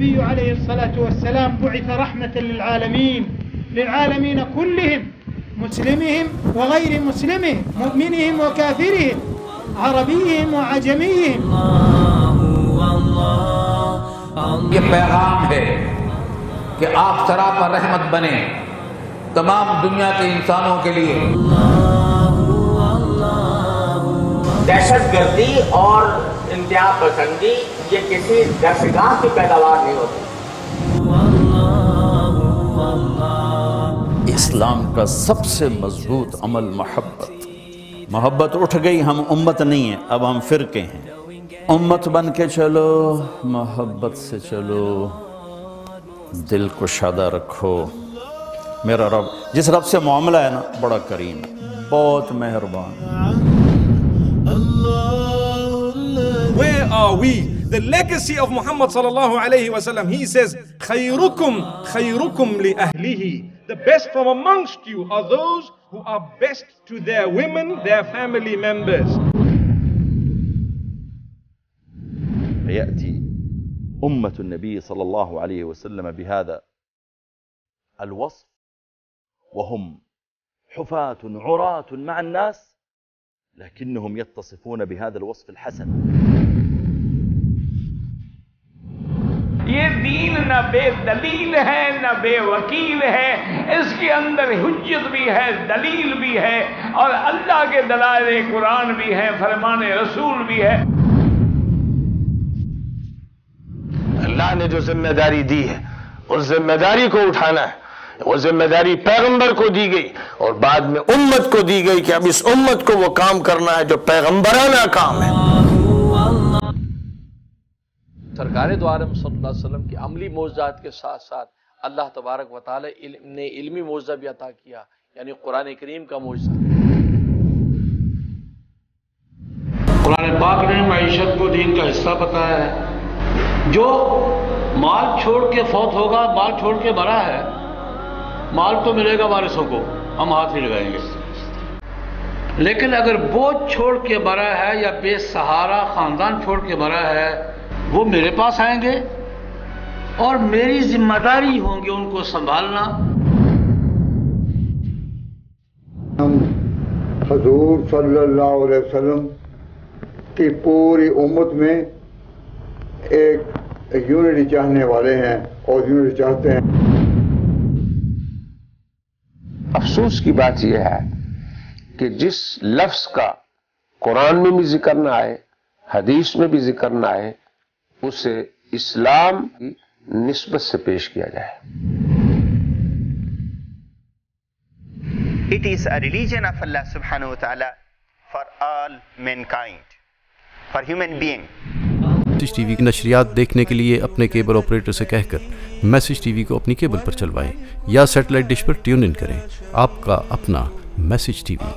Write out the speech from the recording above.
النبي عليه الصلاة والسلام بعث رحمة للعالمين كلهم، مسلمهم وغير مسلمهم، مؤمنهم وكافرهم، عربيهم وعجميهم. ये पैगाम है कि आप सरापा रहमत बने तमाम दुनिया के इंसानों के लिए। दहशतगर्दी और इंतहा पसंदी ये किसी दर्शगाह की पैदावार नहीं होती। इस्लाम का सबसे मजबूत अमल मोहब्बत उठ गई, हम उम्मत नहीं है, अब हम फिरके हैं। उम्मत बन के चलो, मोहब्बत से चलो, दिल को शादा रखो। मेरा रब, जिस रब से मामला है ना, बड़ा करीम है, बहुत मेहरबान। Where are we? The legacy of Muhammad sallallahu alayhi wa sallam. He says, khayrukum li ahlihi. The best from amongst you are those who are best to their women, their family members. يأتي أمة النبي صلى الله عليه وسلم بهذا الوصف وهم حفاة عراة مع الناس، لكنهم يتصفون بهذا الوصف الحسن. ये दीन न बेदलील है न बेवकील है, इसके अंदर हुज्जत भी है, दलील भी है, और अल्लाह के दलाइल कुरान भी है, फरमान रसूल भी है। अल्लाह ने जो जिम्मेदारी दी है उस जिम्मेदारी को उठाना है। वो जिम्मेदारी पैगंबर को दी गई और बाद में उम्मत को दी गई कि अब इस उम्मत को वो काम करना है जो पैगंबराना काम है। सरकार दो आलम सल्लल्लाहु अलैहि वसल्लम की अमली मौजज़ात के साथ साथ अल्लाह तबारक व तआला ने इल्मी मौजज़ा भी अता किया, यानी कुरान करीम का मौजज़ा। कुरान पाक ने मईशत को दीन का हिस्सा बताया है। जो माल छोड़ के फौत होगा, माल छोड़ के मरा है, माल तो मिलेगा वारिसों को, हम हाथ ही लगाएंगे। लेकिन अगर बोझ छोड़ के मरा है या बेसहारा खानदान छोड़ के मरा है, वो मेरे पास आएंगे और मेरी जिम्मेदारी होंगी उनको संभालना। हम हुजूर सल्लल्लाहु अलैहि वसल्लम की पूरी उम्मत में एक यूनिटी चाहने वाले हैं और यूनिटी चाहते हैं। अफसोस की बात यह है कि जिस लफ्ज का कुरान में भी जिक्र न आए, हदीस में भी जिक्र न आए, उसे इस्लाम की निस्बत से पेश किया जाए। It is a religion of Allah subhanahu wa ta'ala for all mankind, for human being. Message TV की नशरियात देखने के लिए अपने केबल ऑपरेटर से कहकर मैसेज टीवी को अपनी केबल पर चलवाएं या सैटेलाइट डिश पर ट्यून इन करें। आपका अपना मैसेज टीवी।